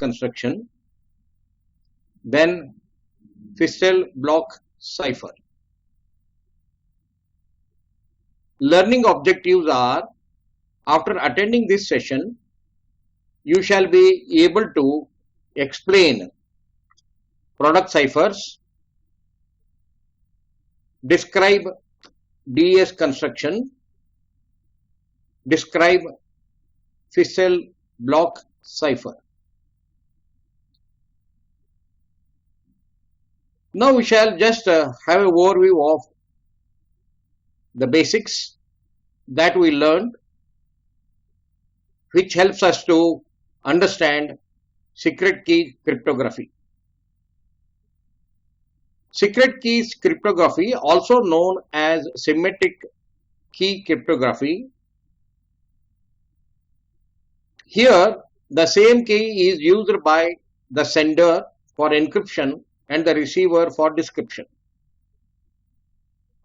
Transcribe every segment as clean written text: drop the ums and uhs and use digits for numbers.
construction, then Fistel block cipher. Learning objectives are, after attending this session, you shall be able to explain product ciphers, describe DS construction, describe Fistel block cipher. Now we shall just have an overview of the basics that we learned, which helps us to understand secret key cryptography. Secret keys cryptography, also known as symmetric key cryptography. Here, the same key is used by the sender for encryption and the receiver for decryption.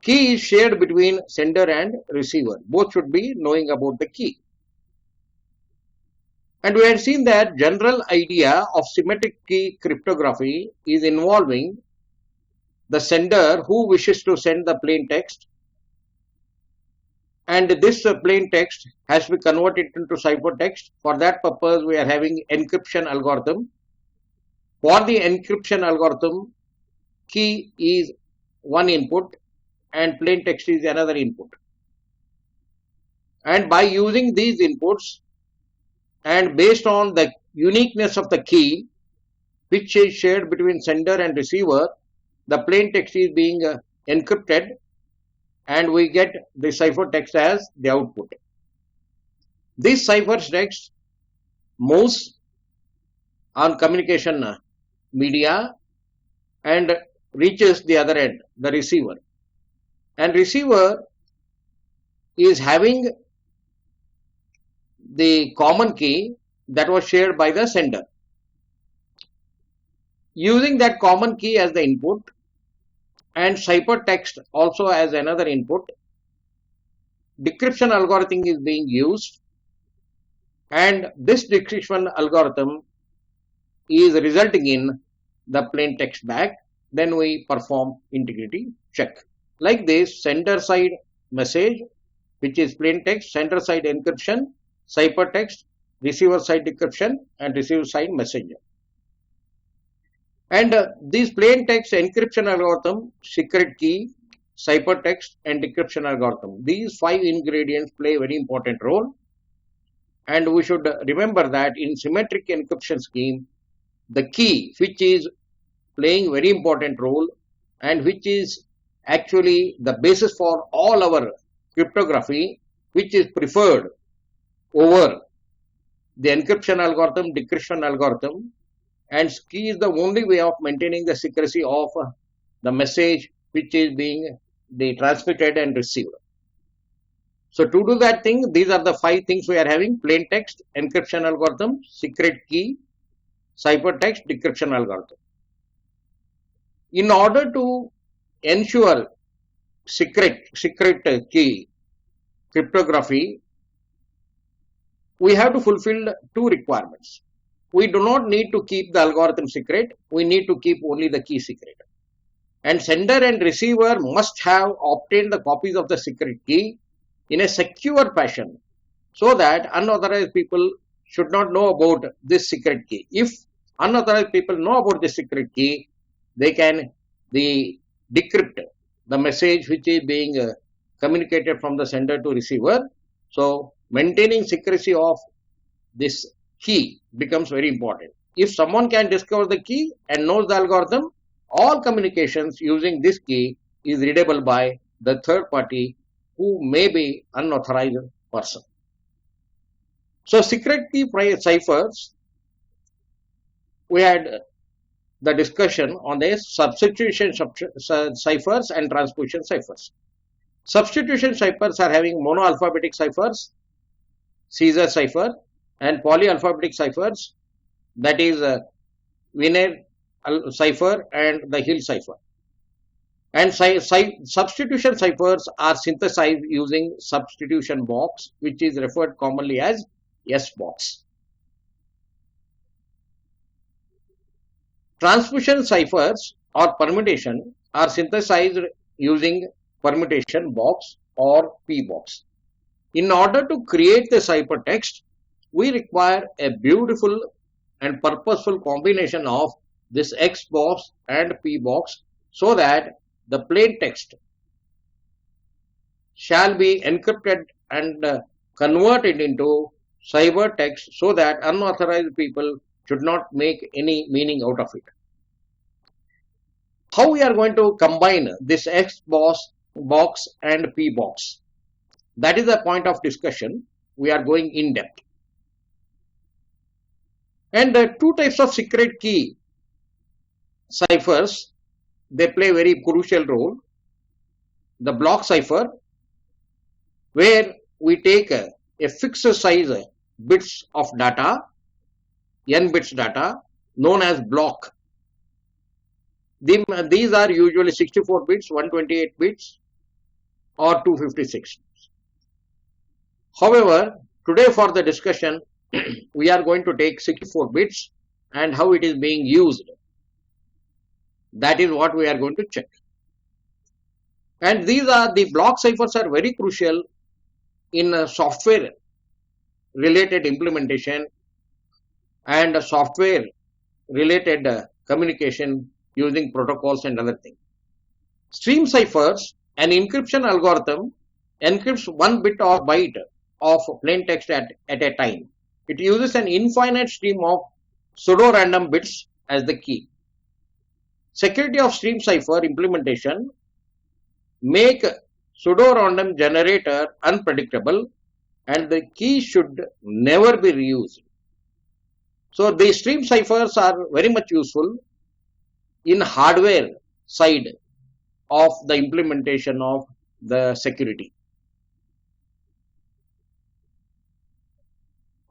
Key is shared between sender and receiver. Both should be knowing about the key. And we have seen that general idea of symmetric key cryptography is involving the sender who wishes to send the plain text, and this plain text has to be converted into ciphertext. For that purpose, we are having encryption algorithm. For the encryption algorithm, key is one input and plain text is another input. And by using these inputs and based on the uniqueness of the key, which is shared between sender and receiver, the plain text is being encrypted and we get the ciphertext as the output. This ciphertext moves on communication media and reaches the other end, the receiver. And receiver is having the common key that was shared by the sender. Using that common key as the input and ciphertext also as another input, decryption algorithm is being used, and this decryption algorithm is resulting in the plain text back. Then we perform integrity check. Like this, sender side message, which is plain text, sender side encryption, ciphertext, receiver side decryption, and receiver side messenger. And these plain text encryption algorithm, secret key, ciphertext, and decryption algorithm, these 5 ingredients play a very important role. And we should remember that in symmetric encryption scheme, the key which is playing very important role and which is actually the basis for all our cryptography, which is preferred over the encryption algorithm, decryption algorithm, and key is the only way of maintaining the secrecy of the message which is being transmitted and received. So to do that thing, these are the 5 things we are having: plain text, encryption algorithm, secret key, ciphertext, decryption algorithm. In order to ensure secret key cryptography, we have to fulfill 2 requirements. We do not need to keep the algorithm secret, we need to keep only the key secret. And sender and receiver must have obtained the copies of the secret key in a secure fashion, so that unauthorized people should not know about this secret key. If unauthorized people know about this secret key, they can decrypt the message which is being communicated from the sender to receiver. So maintaining secrecy of this key becomes very important. If someone can discover the key and knows the algorithm, all communications using this key is readable by the third party who may be unauthorized person. So secret key ciphers, we had the discussion on the substitution ciphers and transposition ciphers. Substitution ciphers are having monoalphabetic ciphers, Caesar cipher, and polyalphabetic ciphers, that is Wiener cipher and the Hill cipher. And substitution ciphers are synthesized using substitution box, which is referred commonly as S box. Transmission ciphers or permutation are synthesized using permutation box or P box. In order to create the ciphertext, we require a beautiful and purposeful combination of this X box and P box so that the plain text shall be encrypted and converted into ciphertext so that unauthorized people should not make any meaning out of it. How we are going to combine this X box and P box? That is the point of discussion. We are going in depth. And two types of secret key ciphers, they play very crucial role. The block cipher, where we take a fixed size bits of data, n bits data, known as block. These are usually 64 bits, 128 bits, or 256. However, today for the discussion, we are going to take 64 bits and how it is being used. That is what we are going to check. And these are the block ciphers are very crucial in software related implementation and software related communication using protocols and other things. Stream ciphers, an encryption algorithm, encrypts one bit or byte of plain text at a time. It uses an infinite stream of pseudo-random bits as the key. Security of stream cipher implementation make pseudo-random generator unpredictable and the key should never be reused. So the stream ciphers are very much useful in hardware side of the implementation of the security.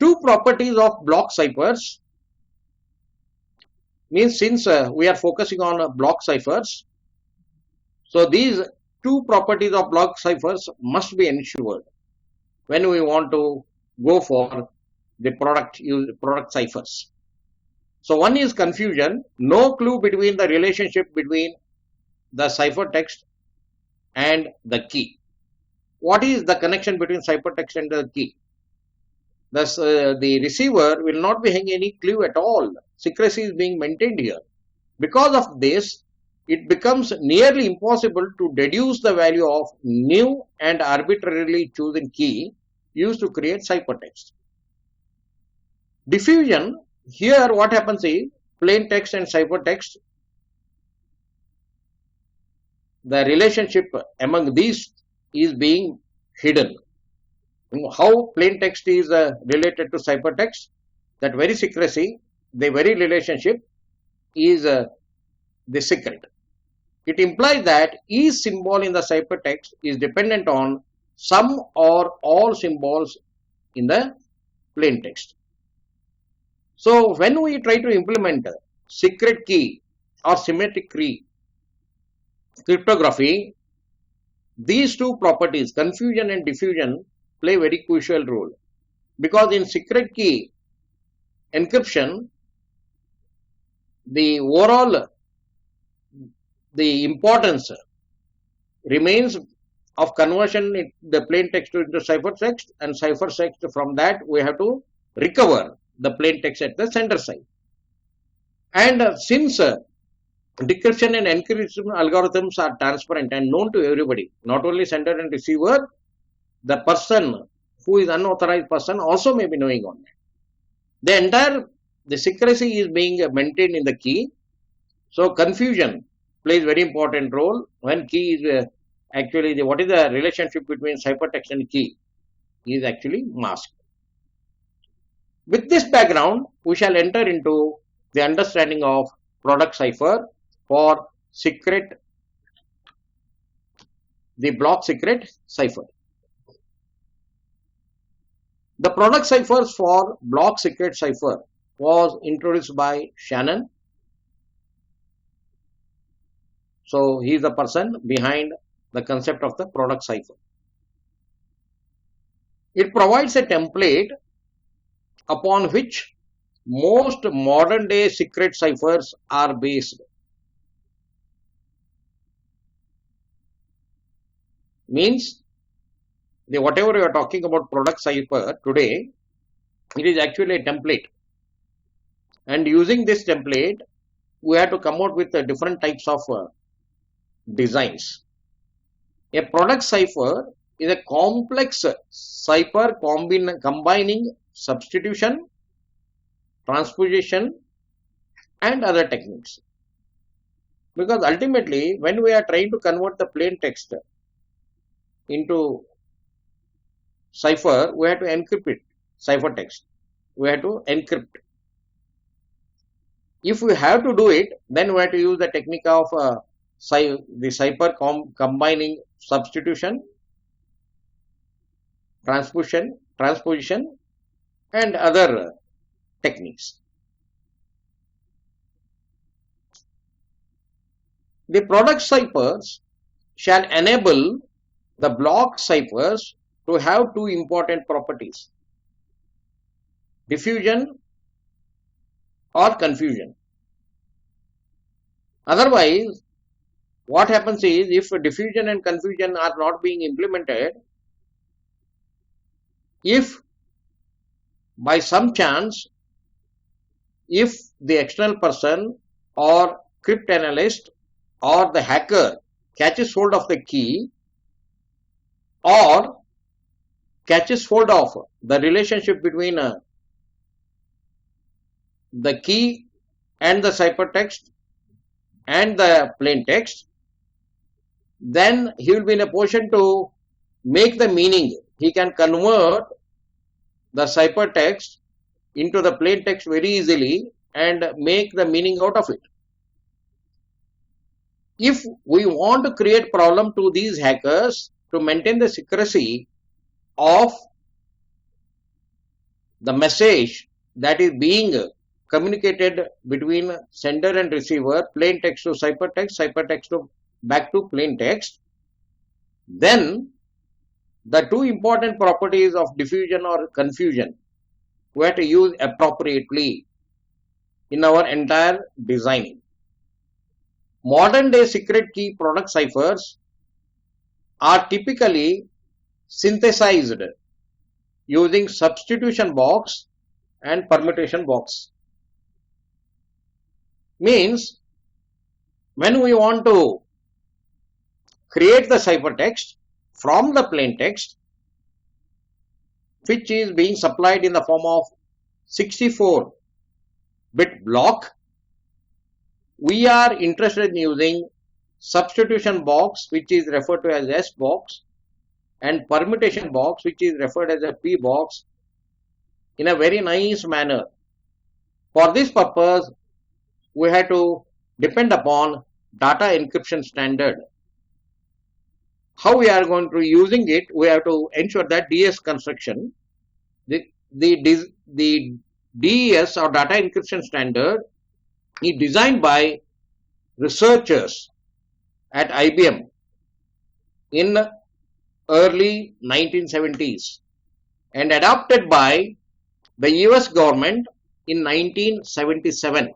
Two properties of block ciphers means since we are focusing on block ciphers, so these two properties of block ciphers must be ensured when we want to go for the product ciphers. So one is confusion, no clue between the relationship between the ciphertext and the key. What is the connection between ciphertext and the key? Thus, the receiver will not be having any clue at all. Secrecy is being maintained here. Because of this, it becomes nearly impossible to deduce the value of new and arbitrarily chosen key used to create ciphertext. Diffusion, here what happens is plain text and ciphertext, the relationship among these is being hidden. How plain text is related to ciphertext, that very secrecy, the very relationship is the secret. It implies that each symbol in the ciphertext is dependent on some or all symbols in the plain text. So when we try to implement secret key or symmetric key cryptography, these two properties, confusion and diffusion, play very crucial role, because in secret key encryption, the overall the importance remains of conversion the plain text into ciphertext, and ciphertext from that we have to recover the plain text at the sender side. And since decryption and encryption algorithms are transparent and known to everybody, not only sender and receiver, the person who is unauthorized person also may be knowing on that. The secrecy is being maintained in the key. So confusion plays very important role when key is actually what is the relationship between ciphertext and key is actually masked. With this background, we shall enter into the understanding of product cipher for secret, the block secret cipher. The product ciphers for block secret cipher was introduced by Shannon. So he is the person behind the concept of the product cipher. It provides a template upon which most modern day secret ciphers are based. Means whatever you are talking about product cipher today, it is actually a template. And using this template, we have to come out with different types of designs. A product cipher is a complex cipher combining substitution, transposition, and other techniques. Because ultimately, when we are trying to convert the plain text into cipher, we have to encrypt it, cipher text. We have to encrypt. If we have to do it, then we have to use the technique of the cipher combining substitution, transposition, and other techniques. The product ciphers shall enable the block ciphers to have two important properties: diffusion or confusion. Otherwise, what happens is, if diffusion and confusion are not being implemented, if by some chance, if the external person or cryptanalyst or the hacker catches hold of the key or catches hold of the relationship between the key and the ciphertext and the plain text, then he will be in a position to make the meaning. He can convert the ciphertext into the plain text very easily and make the meaning out of it. If we want to create problem to these hackers to maintain the secrecy of the message that is being communicated between sender and receiver, plain text to ciphertext, ciphertext to back to plain text, then the two important properties of diffusion or confusion we have to use appropriately in our entire design. Modern day secret key product ciphers are typically synthesized using substitution box and permutation box. Means when we want to create the ciphertext from the plain text, which is being supplied in the form of 64-bit block, we are interested in using substitution box, which is referred to as S box, and permutation box, which is referred as a P box, in a very nice manner. For this purpose, we have to depend upon data encryption standard. How we are going to be using it, we have to ensure that DS construction, the DES or data encryption standard is designed by researchers at IBM in early 1970s and adopted by the US government in 1977.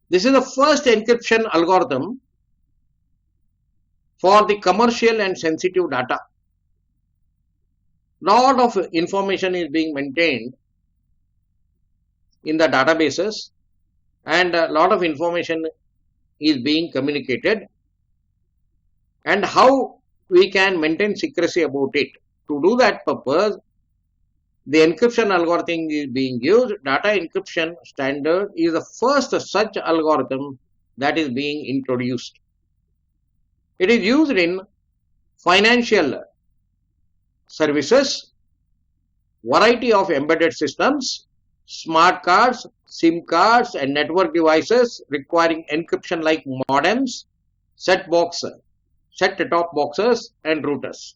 This is the first encryption algorithm for the commercial and sensitive data. Lot of information is being maintained in the databases and a lot of information is being communicated, and how we can maintain secrecy about it. To do that purpose, the encryption algorithm is being used. Data encryption standard is the first such algorithm that is being introduced. It is used in financial services, variety of embedded systems, smart cards, SIM cards, and network devices requiring encryption like modems, set-top boxes, and routers.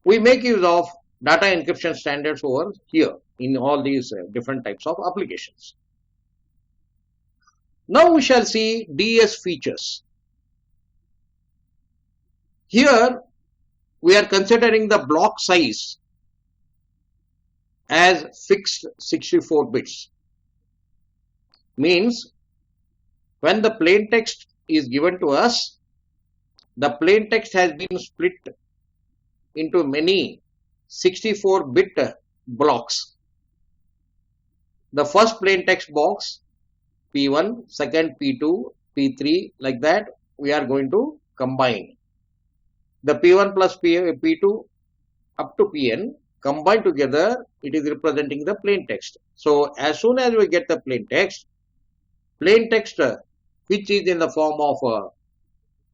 We make use of data encryption standards over here in all these different types of applications. Now we shall see DS features. Here we are considering the block size as fixed 64 bits. Means when the plain text is given to us, the plain text has been split into many 64-bit blocks. The first plain text box P1, second P2, P3, like that we are going to combine. The P1 plus P2 up to Pn combined together, it is representing the plain text. So as soon as we get the plain text which is in the form of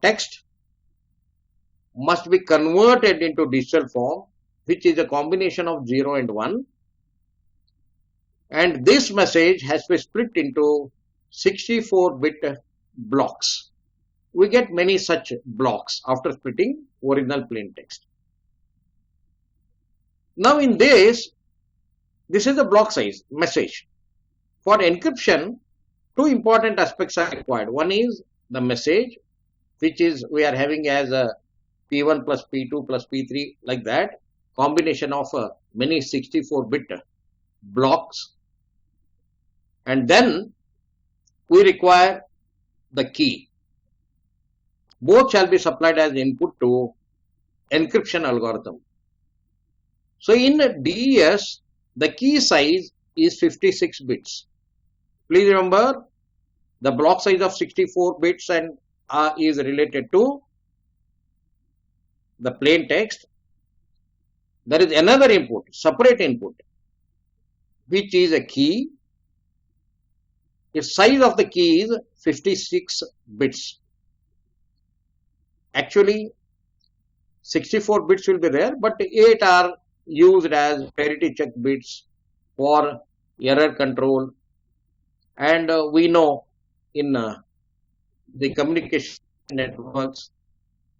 text must be converted into digital form, which is a combination of 0 and 1, and this message has to be split into 64-bit blocks. We get many such blocks after splitting original plain text. Now in this is the block size message. For encryption, two important aspects are required. One is the message, which is we are having as a P1 plus P2 plus P3, like that, combination of many 64-bit blocks. And then we require the key. Both shall be supplied as input to encryption algorithm. So in DES, the key size is 56 bits. Please remember, the block size of 64 bits and is related to the plain text. There is another input, separate input, which is a key. Its size of the key is 56 bits. Actually, 64 bits will be there, but 8 are used as parity check bits for error control. And we know in the communication networks,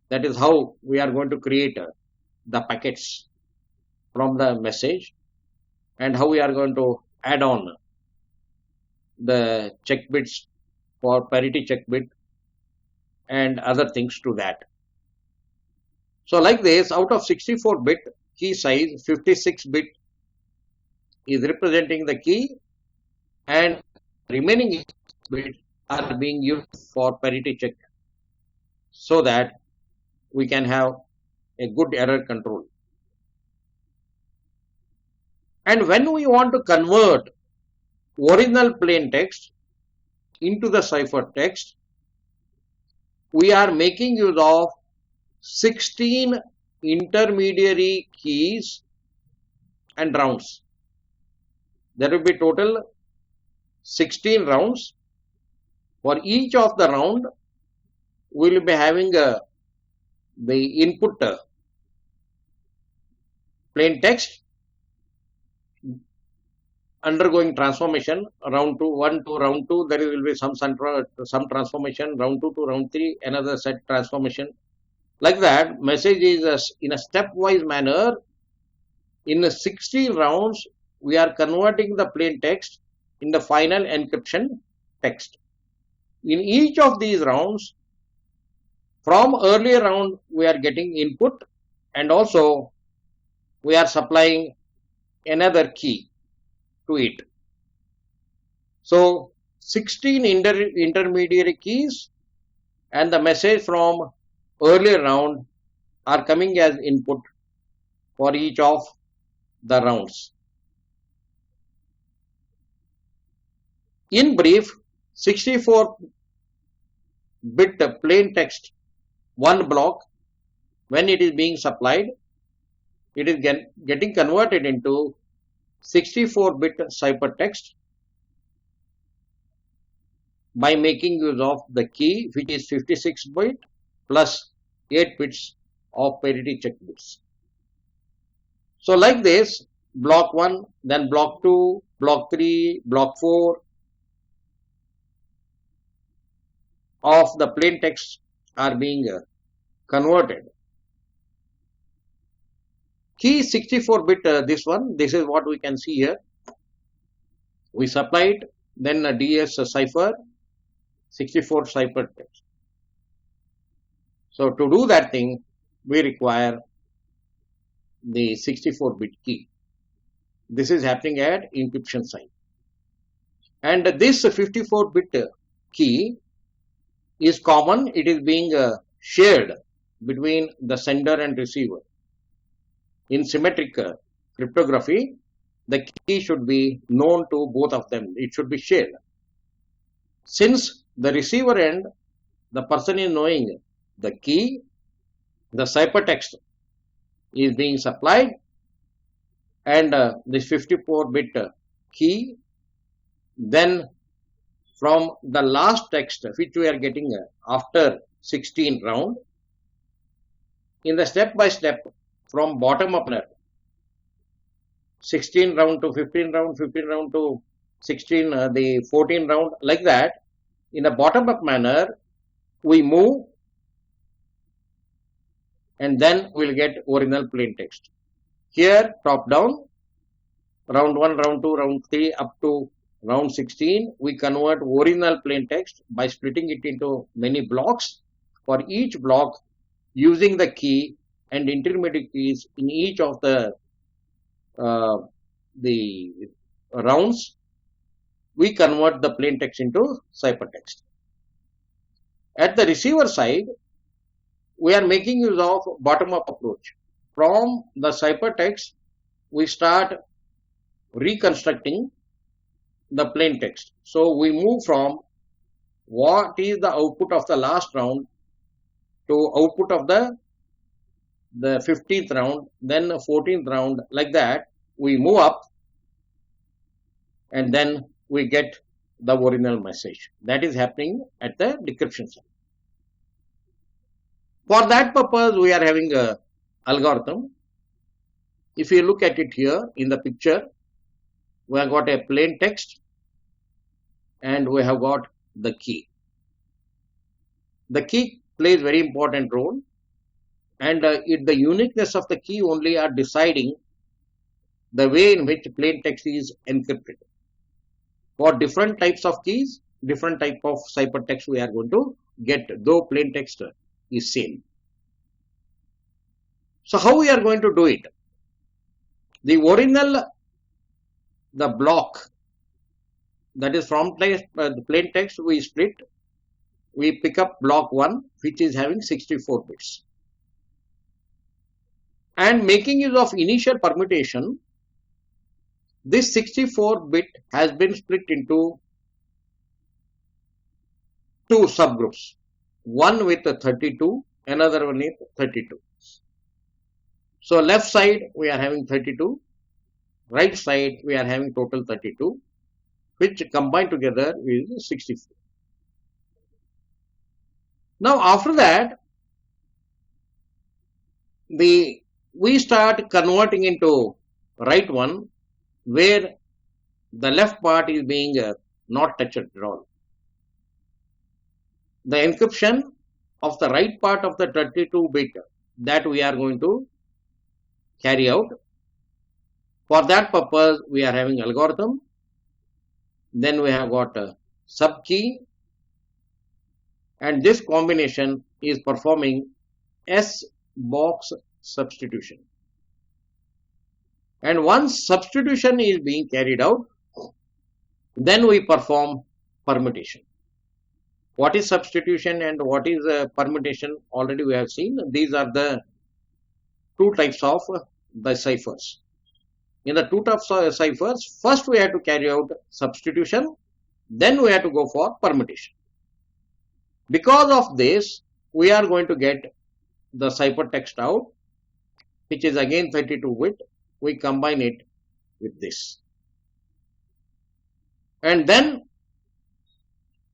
that is how we are going to create the packets from the message, and how we are going to add on the check bits for parity check bit and other things to that. So like this, out of 64-bit key size, 56-bit is representing the key, and remaining bits are being used for parity check, so that we can have a good error control. And when we want to convert original plain text into the cipher text, we are making use of 16 intermediary keys and rounds. There will be total 16 rounds. For each of the round, we will be having the input plain text undergoing transformation, round 2, 1 to round 2, there will be some transformation, round 2 to round 3, another set transformation. Like that, message is in a stepwise manner. In 16 rounds, we are converting the plain text in the final encryption text. In each of these rounds, from earlier round, we are getting input, and also we are supplying another key to it. So 16 intermediary keys and the message from earlier round are coming as input for each of the rounds. In brief, 64-bit plain text, one block, when it is being supplied, it is getting converted into 64-bit ciphertext by making use of the key, which is 56-bit plus 8 bits of parity check bits. So like this, block 1, then block 2, block 3, block 4 of the plain text are being converted. Key 64-bit, this is what we can see here. We supplied, then a DS cipher, 64 ciphertext. So to do that thing, we require the 64-bit key. This is happening at encryption side. And this 54-bit key is common. It is being shared between the sender and receiver. In symmetric cryptography, the key should be known to both of them. It should be shared. Since the receiver end, the person is knowing the key, the ciphertext is being supplied, and this 54-bit key, then from the last text which we are getting after 16 round, in the step by step from bottom up, 16 round to 15 round, 15 round to 16, the 14 round, like that, in a bottom up manner, we move, and then we'll get original plain text. Here, top down, round 1, round 2, round 3, up to round 16, we convert original plain text by splitting it into many blocks. For each block, using the key and intermediate keys in each of the rounds, we convert the plain text into ciphertext. At the receiver side, we are making use of bottom-up approach. From the ciphertext, we start reconstructing the plain text. So we move from what is the output of the last round to output of the 15th round, then the 14th round, like that. We move up, and then we get the original message. That is happening at the decryption side. For that purpose, we are having a algorithm. If you look at it here in the picture, we have got a plain text and we have got the key. The key plays very important role, and the uniqueness of the key only are deciding the way in which plain text is encrypted. For different types of keys, different type of ciphertext we are going to get, though plain text is same. So how we are going to do it? The original, the block, that is from the plain text, we split. We pick up block 1, which is having 64 bits. And making use of initial permutation, this 64-bit has been split into two subgroups. One with 32, another one with 32. So left side we are having 32, right side we are having total 32, which combined together is 64. Now after that, we start converting into right one, where the left part is being not touched at all. The encryption of the right part of the 32-bit, that we are going to carry out. For that purpose, we are having algorithm. Then we have got a sub key, and this combination is performing S box substitution. And once substitution is being carried out, then we perform permutation. What is substitution and what is permutation? Already we have seen. These are the two types of the ciphers. In the two types of ciphers, first we have to carry out substitution, then we have to go for permutation. Because of this, we are going to get the ciphertext out, which is again 32-bit. We combine it with this. And then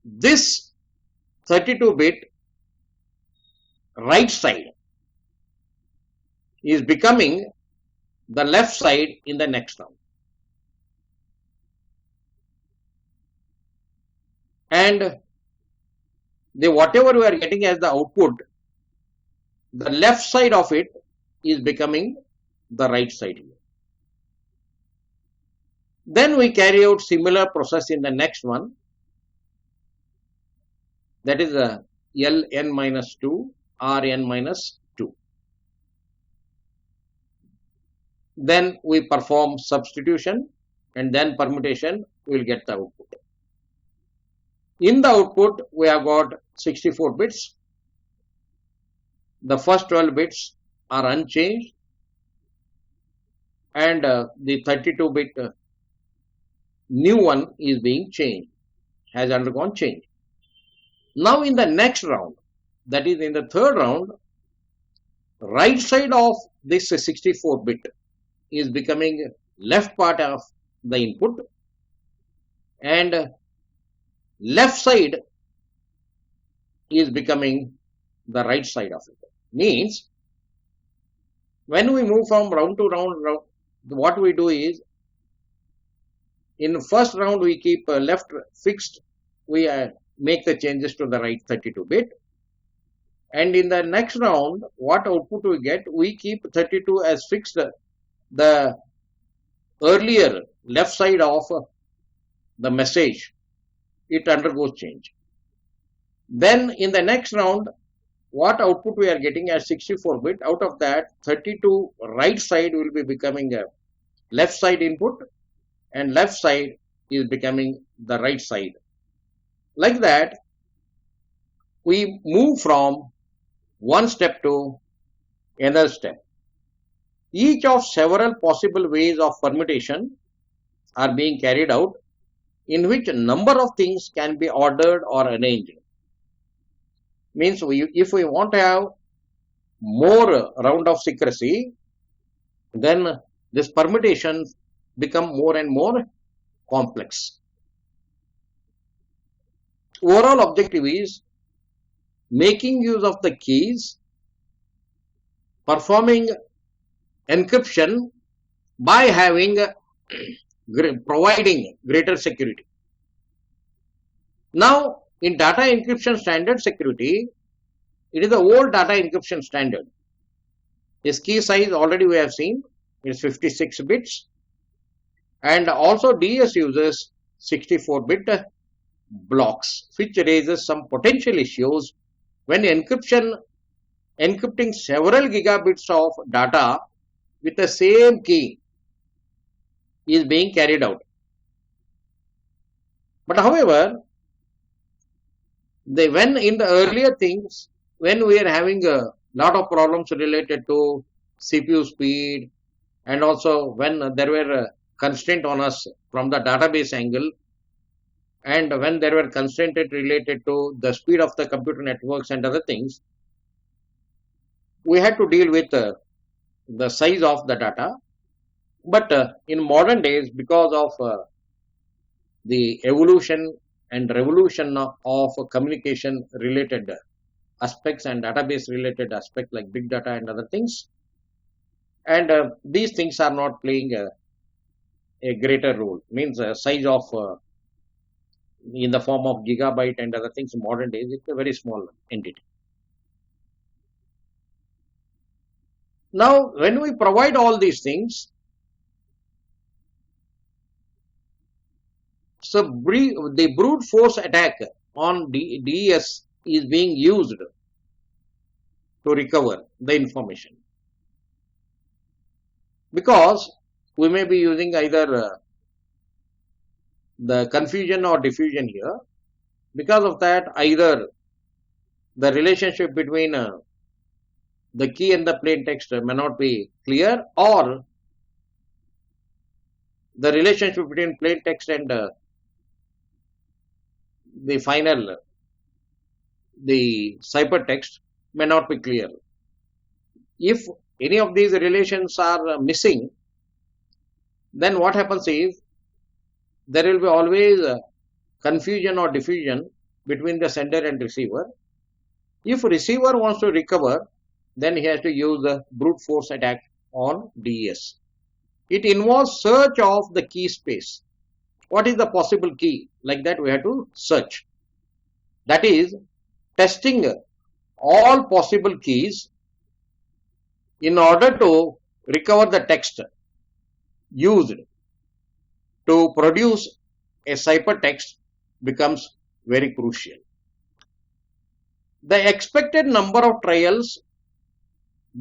this 32-bit right side is becoming the left side in the next round. And the whatever we are getting as the output, the left side of it is becoming the right side here. Then we carry out similar process in the next one, that is a Ln-2, Rn-2. then we perform substitution, and then permutation, we will get the output. In the output, we have got 64 bits. The first 12 bits are unchanged, and the 32-bit new one is being changed, has undergone change. Now in the next round, that is in the third round, right side of this 64-bit is becoming left part of the input, and left side is becoming the right side of it. Means when we move from round to round, what we do is, in first round we keep left fixed, we make the changes to the right 32-bit, and in the next round what output we get, we keep 32 as fixed. The earlier left side of the message, it undergoes change. Then in the next round, what output we are getting as 64-bit, out of that 32 right side will be becoming a left side input, and left side is becoming the right side. Like that, we move from one step to another step. Each of several possible ways of permutation are being carried out, in which a number of things can be ordered or arranged. Means if we want to have more round of secrecy, then this permutations become more and more complex. Overall objective is making use of the keys, performing encryption by having providing greater security. Now in data encryption standard security, it is the old data encryption standard. Its key size already we have seen is 56 bits, and also DS uses 64-bit blocks, which raises some potential issues when encrypting several gigabits of data with the same key is being carried out. But however, when in the earlier things, when we are having a lot of problems related to CPU speed, and also when there were a constraint on us from the database angle, and when there were constraints related to the speed of the computer networks and other things, we had to deal with the size of the data. But in modern days, because of the evolution and revolution of communication related aspects and database related aspects like big data and other things, and these things are not playing a greater role. Means size of in the form of gigabyte and other things in modern days, it's a very small entity. Now when we provide all these things, so the brute force attack on DES is being used to recover the information, because we may be using either the confusion or diffusion here. Because of that, either the relationship between the key and the plain text may not be clear, or the relationship between plain text and the final, the ciphertext may not be clear. If any of these relations are missing, then what happens is there will be always confusion or diffusion between the sender and receiver. If receiver wants to recover, then he has to use the brute force attack on DES. It involves search of the key space. What is the possible key? Like that we have to search. That is testing all possible keys in order to recover the text used to produce a ciphertext becomes very crucial. The expected number of trials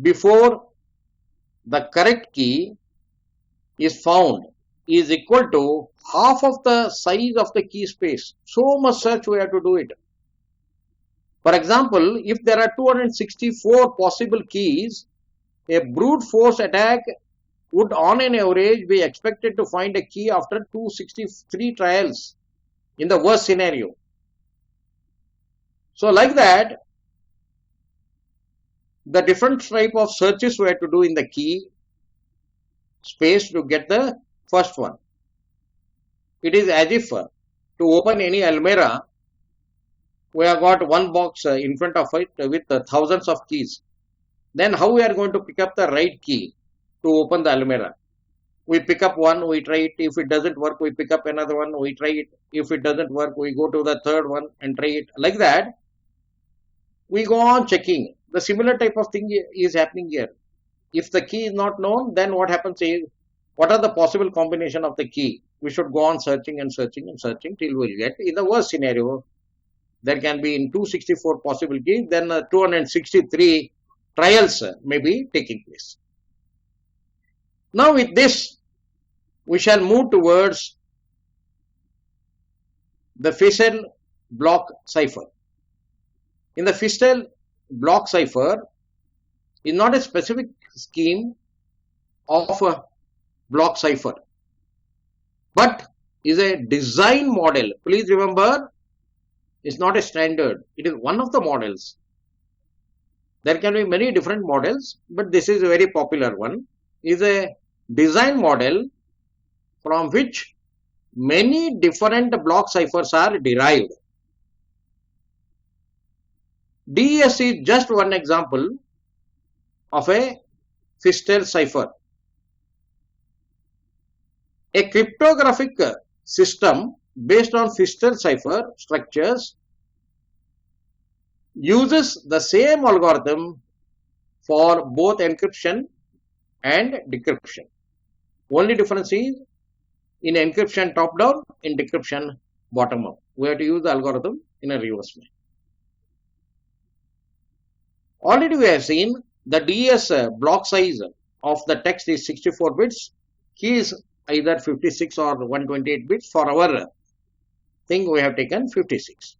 before the correct key is found is equal to half of the size of the key space. So much search we have to do it. For example, if there are 264 possible keys, a brute force attack would on an average be expected to find a key after 263 trials in the worst scenario. So like that, the different type of searches we have to do in the key space to get the first one. It is as if to open any almirah, we have got one box in front of it with thousands of keys. Then how we are going to pick up the right key to open the almirah? We pick up one, we try it. If it doesn't work, we pick up another one, we try it. If it doesn't work, we go to the third one and try it. Like that, we go on checking. The similar type of thing is happening here. If the key is not known, then what happens is, what are the possible combination of the key? We should go on searching and searching and searching till we'll get. In the worst scenario, there can be in 264 possible keys, then 263 trials may be taking place. Now with this, we shall move towards the Fischl block cipher. In the Fischl block cipher is not a specific scheme of a block cipher, but is a design model. Please remember, it's not a standard. It is one of the models. There can be many different models, but this is a very popular one. Is a design model from which many different block ciphers are derived. DES is just one example of a Fischl cipher. A cryptographic system based on Fischl cipher structures uses the same algorithm for both encryption and decryption. Only difference is in encryption top down, in decryption bottom up. We have to use the algorithm in a reverse way. Already we have seen the DES block size of the text is 64 bits. Key is either 56 or 128 bits. For our thing, we have taken 56.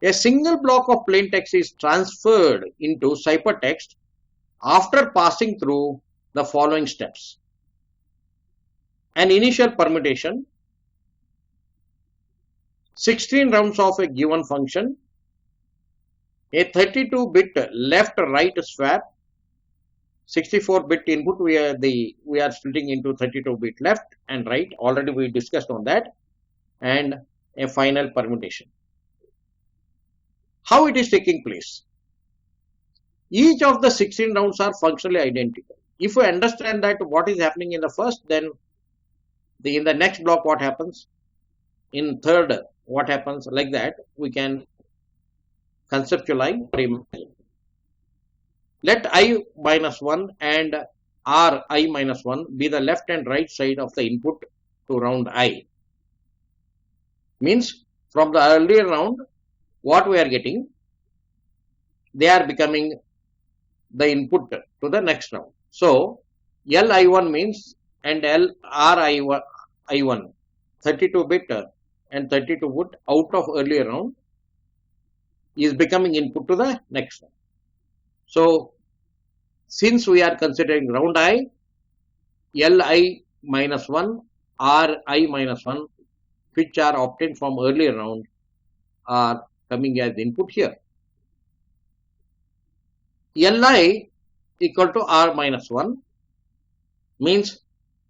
A single block of plain text is transferred into ciphertext after passing through the following steps. An initial permutation, 16 rounds of a given function, a 32-bit left-right swap, 64-bit input we are splitting into 32-bit left and right. Already we discussed on that, and a final permutation. How it is taking place? Each of the 16 rounds are functionally identical. If we understand that what is happening in the first, then in the next block what happens, in third what happens, like that we can conceptualize. Let I minus 1 and R I minus 1 be the left and right side of the input to round I. Means from the earlier round, what we are getting, they are becoming the input to the next round. So LI1 means and LRI1 32-bit and 32-bit out of earlier round is becoming input to the next round. So since we are considering round I, Li minus 1, Ri minus 1, which are obtained from earlier round, are coming as input here. Li equal to R minus 1 means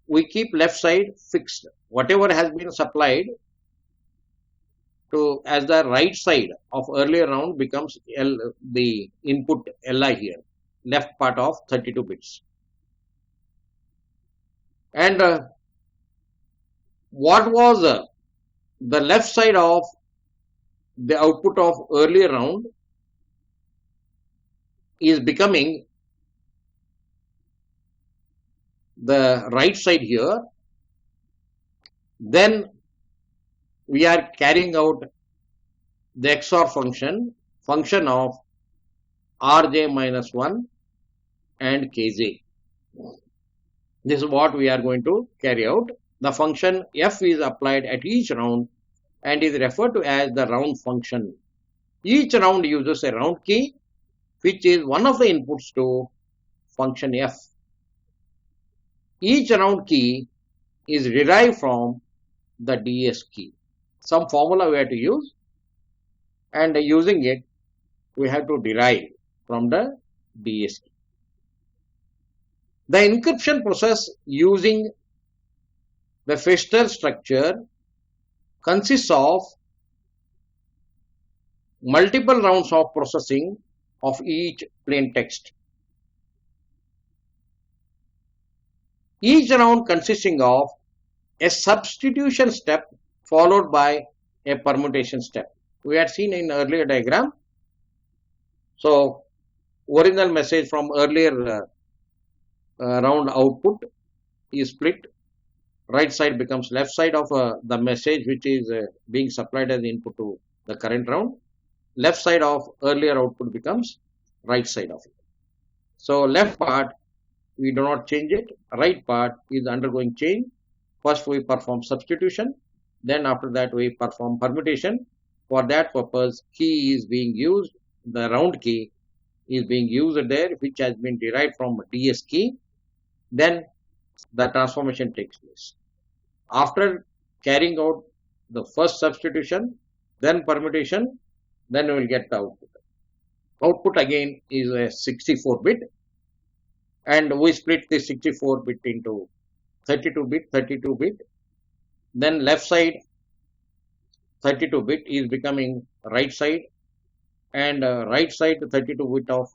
we keep left side fixed. Whatever has been supplied to as the right side of earlier round becomes the input Li here, left part of 32 bits. And what was the left side of the output of earlier round is becoming the right side here. Then we are carrying out the XOR function of Rj minus 1 and Kj. This is what we are going to carry out. The function f is applied at each round and is referred to as the round function. Each round uses a round key, which is one of the inputs to function f. Each round key is derived from the ds key. Some formula we have to use, and using it we have to derive from the ds key. The encryption process using the Fester structure consists of multiple rounds of processing of each plain text. Each round consisting of a substitution step followed by a permutation step. We had seen in earlier diagram. So, original message from earlier round output is split. Right side becomes left side of the message which is being supplied as input to the current round. Left side of earlier output becomes right side of it. So, left part we do not change it. Right part is undergoing change. First we perform substitution. Then after that we perform permutation. For that purpose, key is being used. The round key is being used there, which has been derived from ds key. Then the transformation takes place. After carrying out the first substitution, then permutation, then we will get the output. Output again is a 64-bit, and we split the 64-bit into 32-bit, 32-bit. Then left side 32-bit is becoming right side, and right side 32-bit of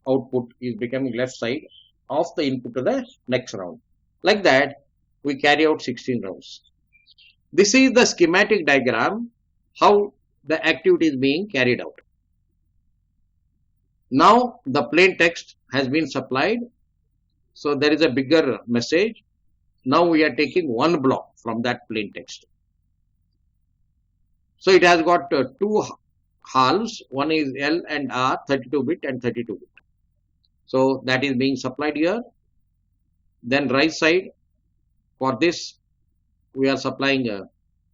output is becoming left side of the input to the next round. Like that, we carry out 16 rounds. This is the schematic diagram how the activity is being carried out. Now the plain text has been supplied. So there is a bigger message. Now we are taking one block from that plain text. So it has got two halves. One is L and R, 32-bit and 32-bit. So that is being supplied here. Then right side, for this we are supplying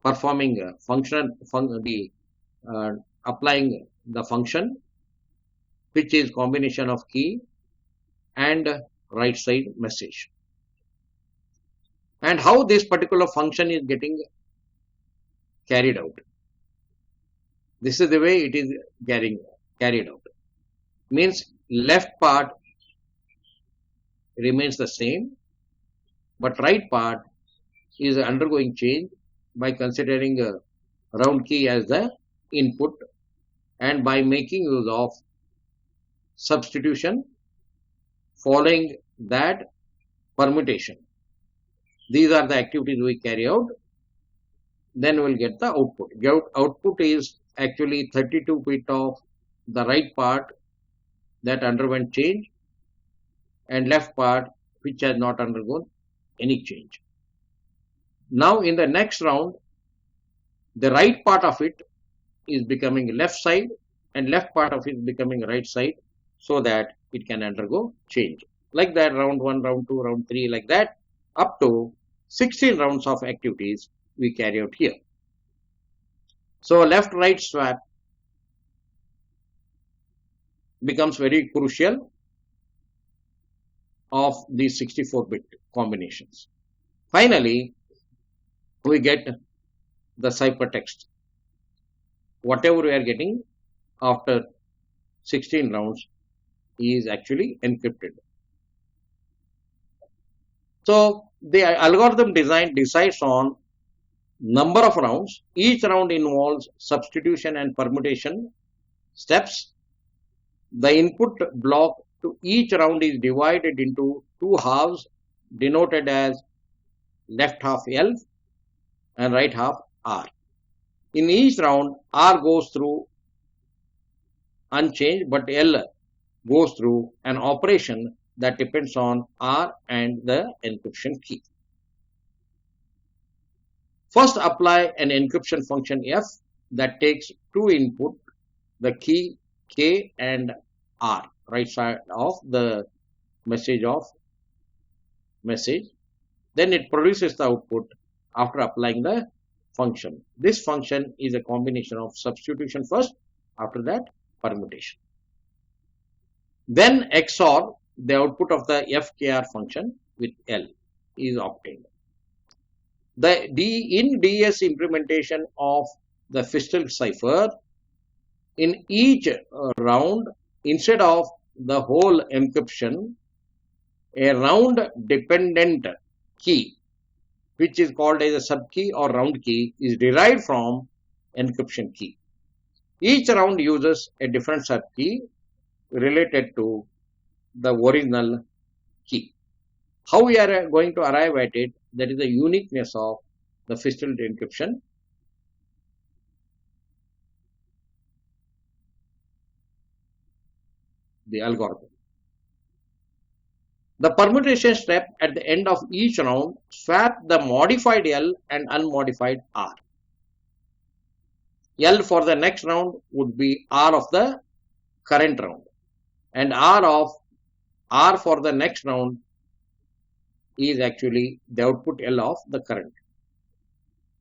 performing function, applying the function, which is combination of key and right side message. And how this particular function is getting carried out. This is the way it is carried out. Means left part remains the same, but right part is undergoing change by considering a round key as the input and by making use of substitution, following that permutation. These are the activities we carry out. Then we will get the output. Output is actually 32-bit of the right part that underwent change and left part which has not undergone any change. Now in the next round, the right part of it is becoming left side and left part of it is becoming right side, so that it can undergo change. Like that, round 1, round 2, round 3, like that, up to 16 rounds of activities we carry out here. So left right swap becomes very crucial of these 64-bit combinations. Finally, we get the ciphertext. Whatever we are getting after 16 rounds is actually encrypted. So the algorithm design decides on number of rounds. Each round involves substitution and permutation steps. The input block to each round is divided into two halves denoted as left half L and right half R. In each round, R goes through unchanged, but L goes through an operation that depends on R and the encryption key. First, apply an encryption function F that takes two input, the key K and R, right side of the message of message. Then it produces the output after applying the function. This function is a combination of substitution first, after that permutation. Then XOR, the output of the FKR function with L is obtained. In DS implementation of the Fistel cipher, in each round, instead of the whole encryption, a round dependent key, which is called as a sub key or round key, is derived from encryption key. Each round uses a different sub key related to the original key. How we are going to arrive at it, that is the uniqueness of the Fistel encryption. The algorithm. The permutation step at the end of each round swap the modified L and unmodified R. L for the next round would be R of the current round, and R for the next round is actually the output L of the current.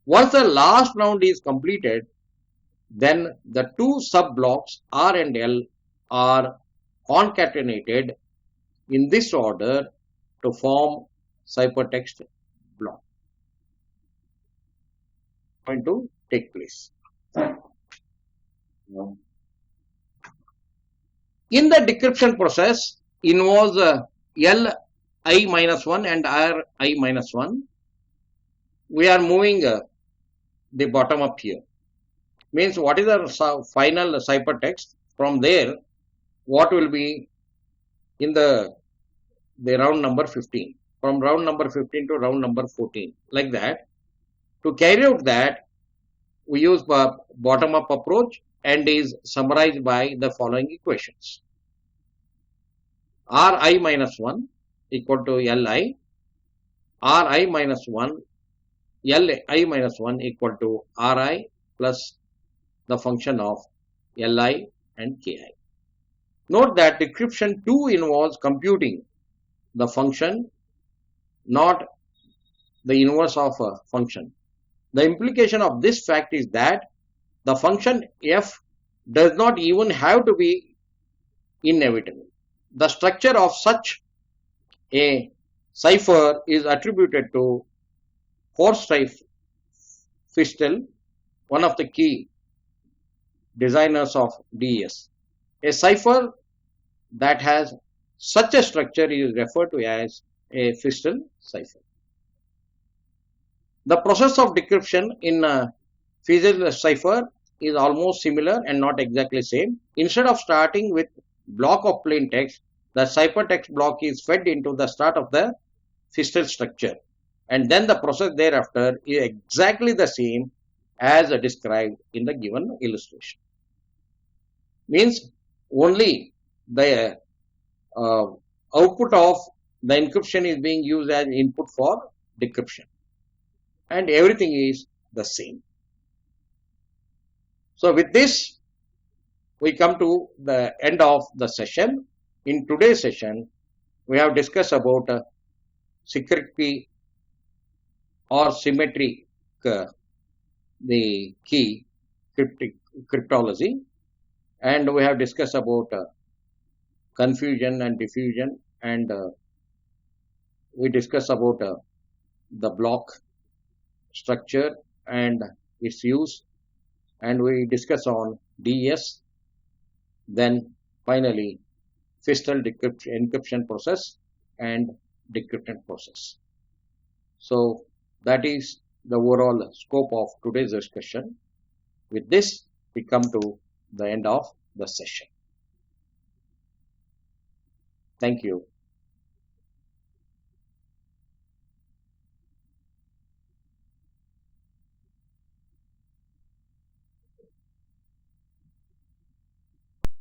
Once the last round is completed, then the two sub blocks R and L are concatenated in this order to form ciphertext block. Going to take place. In the decryption process involves Li minus 1 and Ri minus 1. We are moving the bottom up here. Means what is the final ciphertext? From there, what will be in the round number 15, from round number 15 to round number 14, like that. To carry out that, we use bottom up approach and is summarized by the following equations. Ri minus 1 equal to Li, Ri minus 1, Li minus 1 equal to Ri plus the function of Li and Ki. Note that decryption 2 involves computing the function, not the inverse of a function. The implication of this fact is that the function f does not even have to be inevitable. The structure of such a cipher is attributed to Horst Fistel, one of the key designers of DES. A cipher that has such a structure is referred to as a Fistel cipher. The process of decryption in a Fistel cipher is almost similar and not exactly same. Instead of starting with block of plain text, the ciphertext block is fed into the start of the Fistel structure, and then the process thereafter is exactly the same as described in the given illustration. Means only the output of the encryption is being used as input for decryption, and everything is the same. So with this, we come to the end of the session. In today's session, we have discussed about secret key or symmetric the key cryptology, and we have discussed about confusion and diffusion, and we discussed about the block structure and its use, and we discuss on DES, then finally Fistel encryption process and decryption process. So that is the overall scope of today's discussion. With this, we come to the end of the session. Thank you.